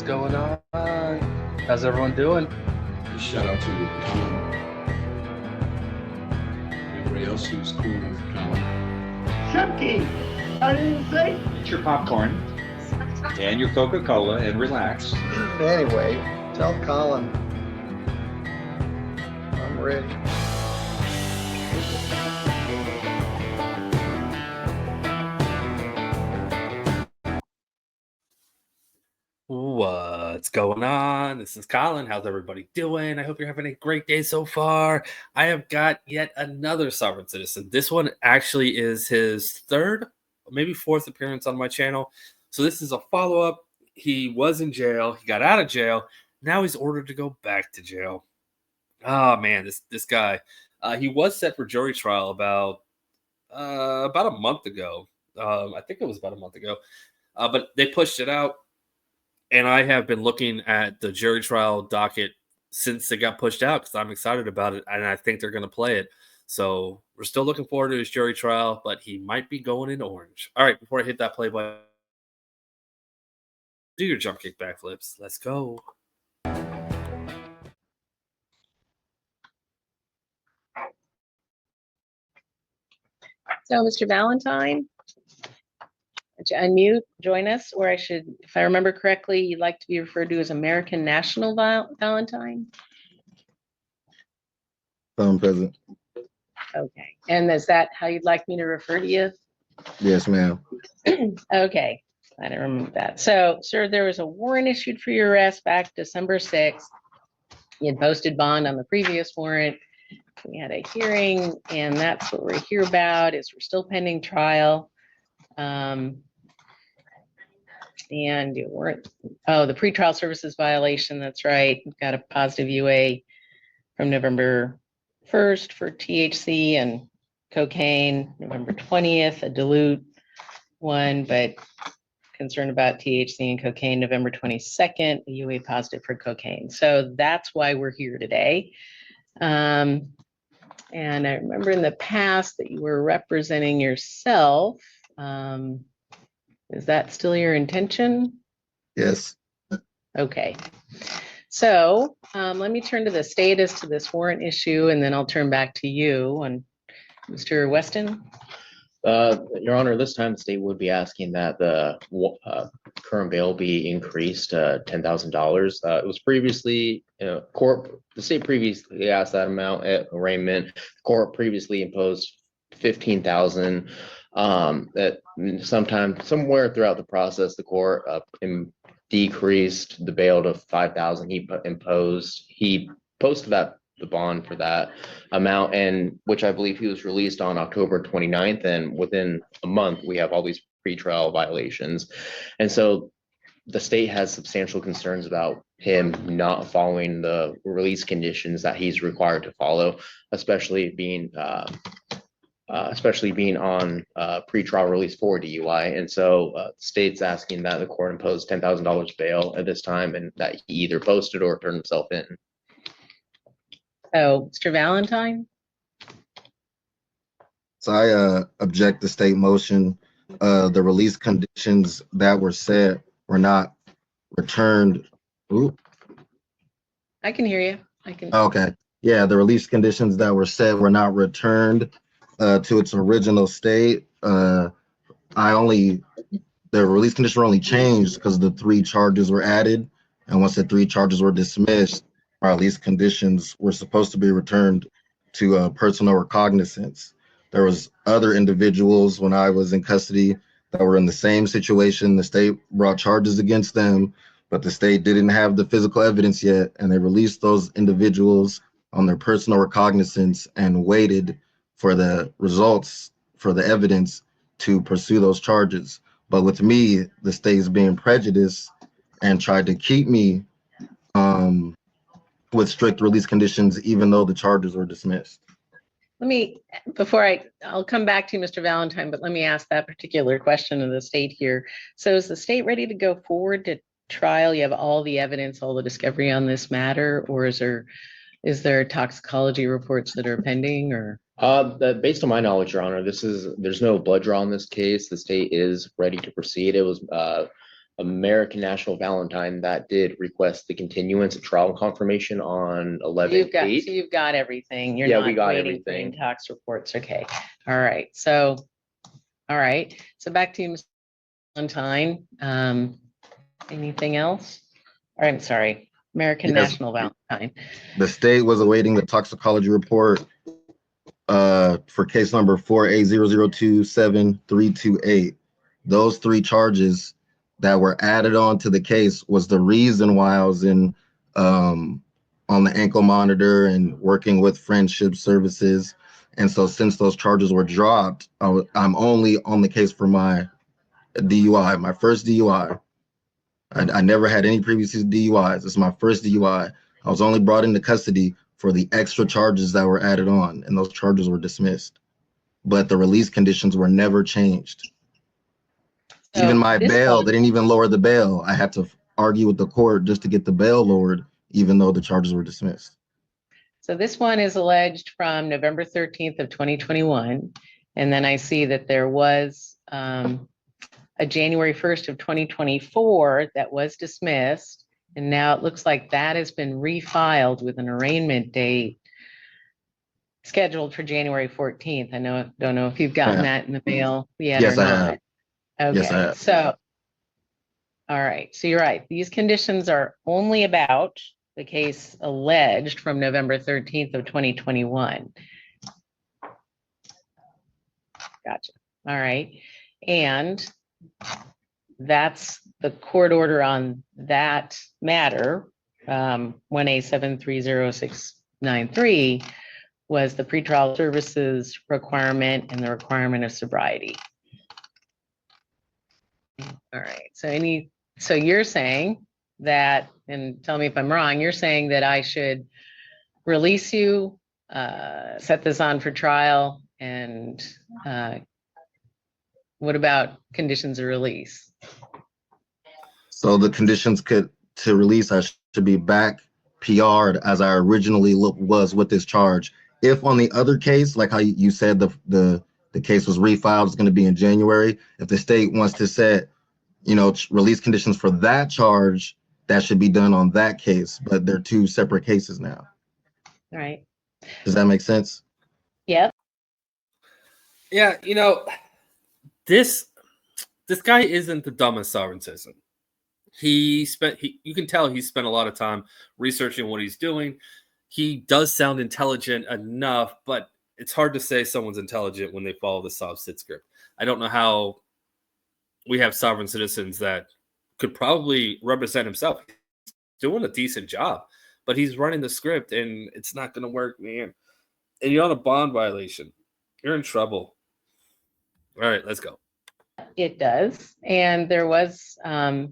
going on? How's everyone doing? Shout out to Colin. Everybody else who's cool with Colin. Chunky! I didn't say. Get your popcorn and your Coca-Cola and relax. Anyway, tell Colin I'm ready. What's going on? This is Colin. How's everybody doing? I hope you're having a great day so far. I have got yet another sovereign citizen. This one actually is his third, maybe fourth appearance on my channel. So this is a follow-up. He was in jail. He got out of jail. Now he's ordered to go back to jail. Oh man, this guy. He was set for jury trial about a month ago. I think it was about a month ago. But they pushed it out. And I have been looking at the jury trial docket since it got pushed out because I'm excited about it, and I think they're going to play it. So we're still looking forward to his jury trial, but he might be going in orange. All right, before I hit that play button, do your jump kick backflips. Let's go. So, Mr. Valentine, would you unmute, join us, or I should, if I remember correctly, you'd like to be referred to as American National Valentine? Present. Okay, and is that how you'd like me to refer to you? Yes, ma'am. Okay, I don't remember that. So, sir, there was a warrant issued for your arrest back December 6th. You had posted bond on the previous warrant. We had a hearing, and that's what we're here about, is we're still pending trial. And you weren't, the pretrial services violation, that's right. We've got a positive UA from November 1st for THC and cocaine, November 20th, a dilute one, but concerned about THC and cocaine, November 22nd, a UA positive for cocaine. So that's why we're here today. And I remember in the past that you were representing yourself. Is that still your intention? Yes. Okay. So let me turn to the status to this warrant issue, and then I'll turn back to you. And Mr. Weston? Your Honor, this time the state would be asking that the current bail be increased to $10,000. It was previously, the state previously asked that amount at arraignment. The court previously imposed $15,000. That somewhere throughout the process, the court decreased the bail to $5,000. He posted the bond for that amount, and which I believe he was released on October 29th, and within a month we have all these pretrial violations. And so the state has substantial concerns about him not following the release conditions that he's required to follow, especially being on pretrial release for DUI. And so the state's asking that the court impose $10,000 bail at this time, and that he either posted or turned himself in. So, Mr. Valentine? So I object the state motion. The release conditions that were set were not returned. Ooh. I can hear you. I can. Okay. Yeah, the release conditions that were set were not returned to its original state. The release condition only changed because the 3 charges were added, and once the 3 charges were dismissed, our release conditions were supposed to be returned to personal recognizance. There was other individuals when I was in custody that were in the same situation. The state brought charges against them, but the state didn't have the physical evidence yet, and they released those individuals on their personal recognizance and waited for the results, for the evidence to pursue those charges. But with me, the state is being prejudiced and tried to keep me with strict release conditions, even though the charges were dismissed. Let me, I'll come back to you, Mr. Valentine, but let me ask that particular question of the state here. So is the state ready to go forward to trial? You have all the evidence, all the discovery on this matter, or is there toxicology reports that are pending, or? Based on my knowledge, Your Honor, there's no blood draw in this case. The state is ready to proceed. It was American National Valentine that did request the continuance of trial confirmation on 11/8. So you've got everything. You're Yeah, not we got waiting for everything. intox reports. Okay. All right. So, all right. So back to you, Mr. Valentine. Anything else? Or I'm sorry, American Yes. National Valentine. The state was awaiting the toxicology report for case number 4A0027328. Those three charges that were added on to the case was the reason why I was in on the ankle monitor and working with friendship services. And so since those charges were dropped, I'm only on the case for my DUI, my first DUI. I never had any previous DUIs. This is my first DUI. I was only brought into custody for the extra charges that were added on, and those charges were dismissed. But the release conditions were never changed. So Even my this bail, one- they didn't even lower the bail. I had to argue with the court just to get the bail lowered, even though the charges were dismissed. So this one is alleged from November 13th of 2021. And then I see that there was a January 1st of 2024 that was dismissed. And now it looks like that has been refiled with an arraignment date scheduled for January 14th. Don't know if you've gotten that in the mail yet Yes, or I not. have. Okay, Yes, I have. so, all right, so you're right. These conditions are only about the case alleged from November 13th of 2021. Gotcha. All right. And that's the court order on that matter. 1A730693 was the pretrial services requirement and the requirement of sobriety. All right. So you're saying that, and tell me if I'm wrong, you're saying that I should release you, set this on for trial, and what about conditions of release? So the conditions to release, I should be back PR'd as I originally was with this charge. If on the other case, like how you said the case was refiled, it's going to be in January. If the state wants to set, release conditions for that charge, that should be done on that case. But they're two separate cases now. All right. Does that make sense? Yep. Yeah, this guy isn't the dumbest sovereign citizen. You can tell he spent a lot of time researching what he's doing. He does sound intelligent enough, but it's hard to say someone's intelligent when they follow the sovcit script. I don't know how we have sovereign citizens that could probably represent himself. He's doing a decent job, but he's running the script and it's not going to work, man. And you're on a bond violation. You're in trouble. All right, let's go. It does. And there was, all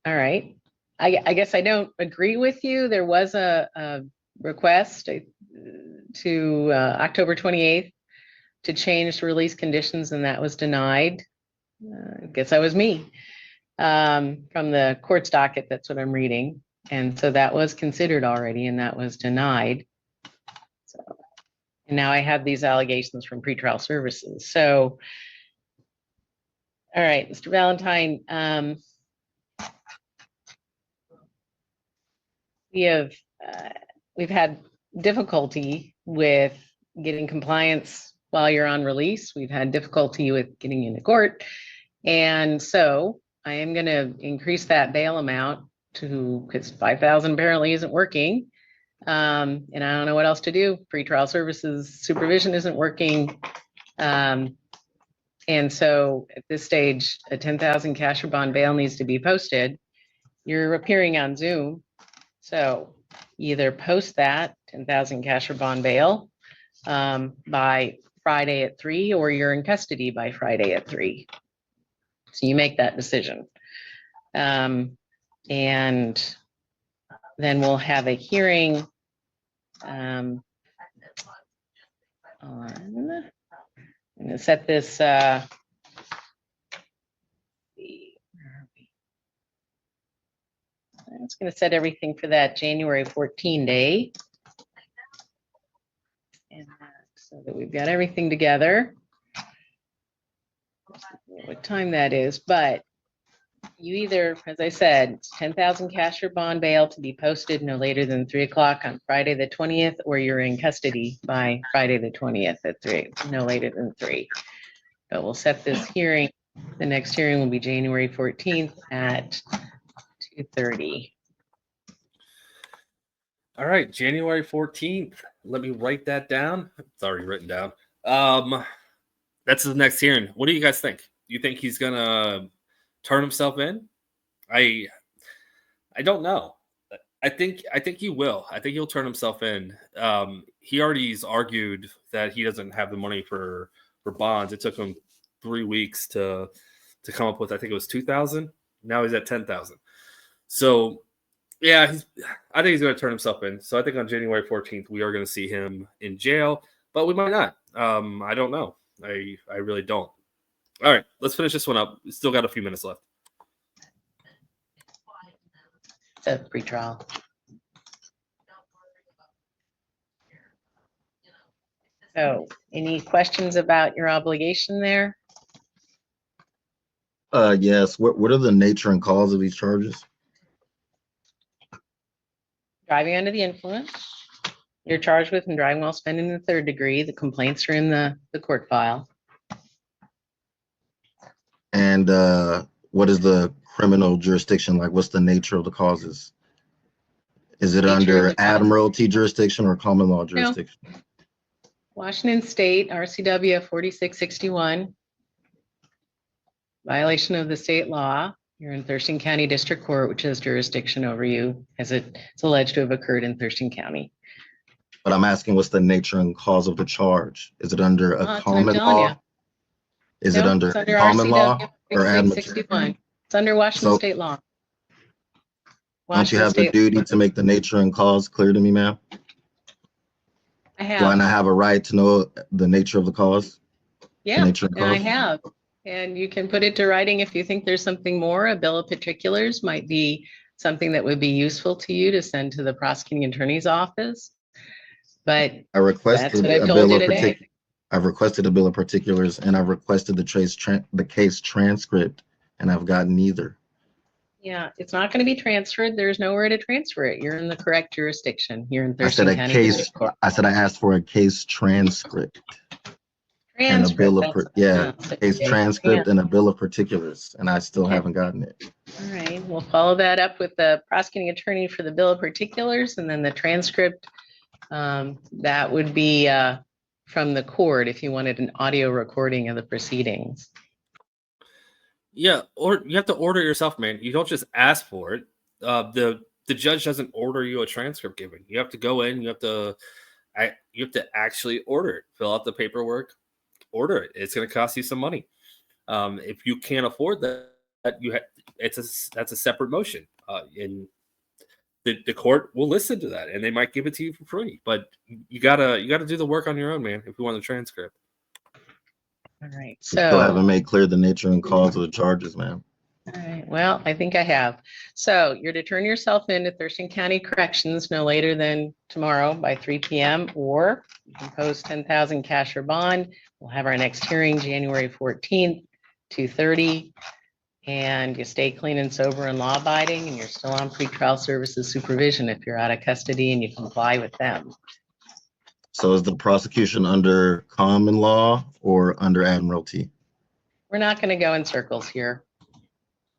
right. I guess I don't agree with you. There was a request to October 28th to change the release conditions, and that was denied. I guess that was me from the court's docket. That's what I'm reading. And so that was considered already, and that was denied. So, and now I have these allegations from pretrial services. So, all right, Mr. Valentine, we've had difficulty with getting compliance while you're on release. We've had difficulty with getting into court. And so I am going to increase that bail amount because 5,000 apparently isn't working. And I don't know what else to do. Pretrial services supervision isn't working. And so at this stage, a 10,000 cash or bond bail needs to be posted. You're appearing on Zoom. So either post that 10,000 cash or bond bail by Friday at 3, or you're in custody by Friday at 3. So you make that decision. And then we'll have a hearing I'm gonna set this it's going to set everything for that January 14 day. And so that we've got everything together. What time that is, but You either, as I said, it's 10,000 cash or bond bail to be posted no later than 3 o'clock on Friday the 20th, or you're in custody by Friday the 20th at 3, no later than 3. But we'll set this hearing. The next hearing will be January 14th at 2:30. All right, January 14th. Let me write that down. It's already written down. That's the next hearing. What do you guys think? You think he's gonna turn himself in? I don't know. I think he will. I think he'll turn himself in. He already's argued that he doesn't have the money for bonds. It took him 3 weeks to come up with. I think it was 2,000. Now he's at 10,000. So yeah, I think he's going to turn himself in. So I think on January 14th we are going to see him in jail, but we might not. I don't know. I really don't. All right, let's finish this one up. We still got a few minutes left. The pretrial. So, any questions about your obligation there? Yes. What are the nature and cause of these charges? Driving under the influence. You're charged with and driving while spending in the 3rd degree. The complaints are in the court file. And what is the criminal jurisdiction like? What's the nature of the causes? Is it Nature of under the cause. admiralty jurisdiction or common law jurisdiction? Washington State, RCW 4661. Violation of the state law. You're in Thurston County District Court, which has jurisdiction over you, as it's alleged to have occurred in Thurston County. But I'm asking, what's the nature and cause of the charge? Is it under a That's what I'm common telling law? you. Is it Nope, under it's under common law RCW or admiralty? 4661. It's under Washington So- state law. Don't you Washington have the state- duty to make the nature and cause clear to me, ma'am? I Do I have, not have a right to know the nature of the cause? yeah, nature and and I cause? have. And you can put it to writing if you think there's something more. A bill of particulars might be something that would be useful to you to send to the prosecuting attorney's office. But I requested that's what I a told bill you of today. I've requested a bill of particulars and I've requested the case transcript, and I've gotten neither. Yeah, it's not going to be transferred. There's nowhere to transfer it. You're in the correct jurisdiction. You're in I said Thurston a County case. District Court. I said I asked for a case transcript and a Transcript, bill of that's- case yeah. transcript and a bill of particulars, and I still Okay. haven't gotten it. All right, we'll follow that up with the prosecuting attorney for the bill of particulars, and then the transcript. That would be from the court if you wanted an audio recording of the proceedings. Yeah, or you have to order it yourself, man. You don't just ask for it. The judge doesn't order you a transcript given. You have to go in. You have to actually order it. Fill out the paperwork. Order it. It's going to cost you some money. If you can't afford that, that's a separate motion. And the court will listen to that, and they might give it to you for free. But you gotta do the work on your own, man. If you want the transcript. All right, Still haven't so, made clear the nature and cause of the charges, ma'am. all right, well, I think I have. So you're to turn yourself in to Thurston County Corrections no later than tomorrow by 3 p.m. or you can post 10,000 cash or bond. We'll have our next hearing January 14th, 2:30. And you stay clean and sober and law abiding, and you're still on pretrial services supervision if you're out of custody and you comply with them. So is the prosecution under common law or under admiralty? We're not going to go in circles here.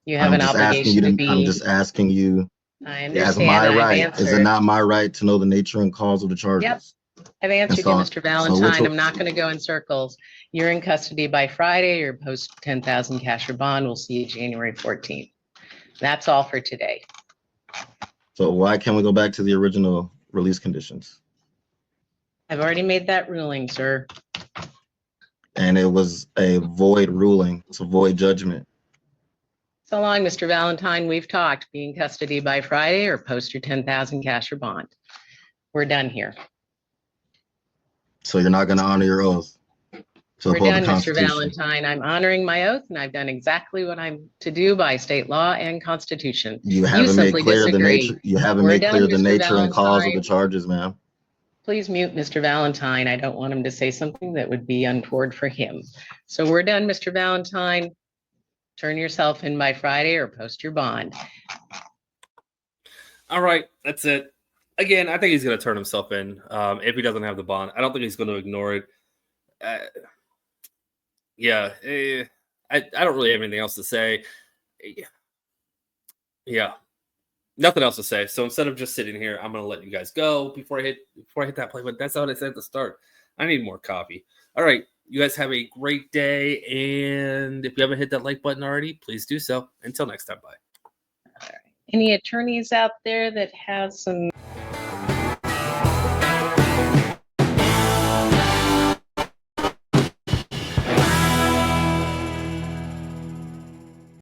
You have I'm an just asking you obligation to to, I'm be, just asking you, I as understand, my I've right, is it answered. not my right to know the nature and cause of the charges? I've answered you, so- Mr. so Valentine. which one- I'm not going to go in circles. You're in custody by Friday or post 10,000 cash or bond. We'll see you January 14th. That's all for today. So why can't we go back to the original release conditions? I've already made that ruling, sir. And it was a void ruling. It's a void judgment. So long, Mr. Valentine. We've talked. Be in custody by Friday or post your 10,000 cash or bond. We're done here. So you're not going to honor your oath to We're uphold done, the Mr. Constitution. Valentine. I'm honoring my oath and I've done exactly what I'm to do by state law and constitution. You haven't made simply clear the disagree. nature. You haven't We're made done, clear the Mr. nature and cause of the Valentine. charges, ma'am. Please mute Mr. Valentine. I don't want him to say something that would be untoward for him. So we're done, Mr. Valentine. turn yourself in by Friday or post your bond. All right, that's it. Again, I think he's going to turn himself in if he doesn't have the bond. I don't think he's going to ignore it. I don't really have anything else to say. Yeah, nothing else to say. So instead of just sitting here, I'm going to let you guys go before I hit that play button. That's what I said at the start. I need more coffee. All right, you guys have a great day, and if you haven't hit that like button already, please do so. Until next time, bye. Any attorneys out there that have some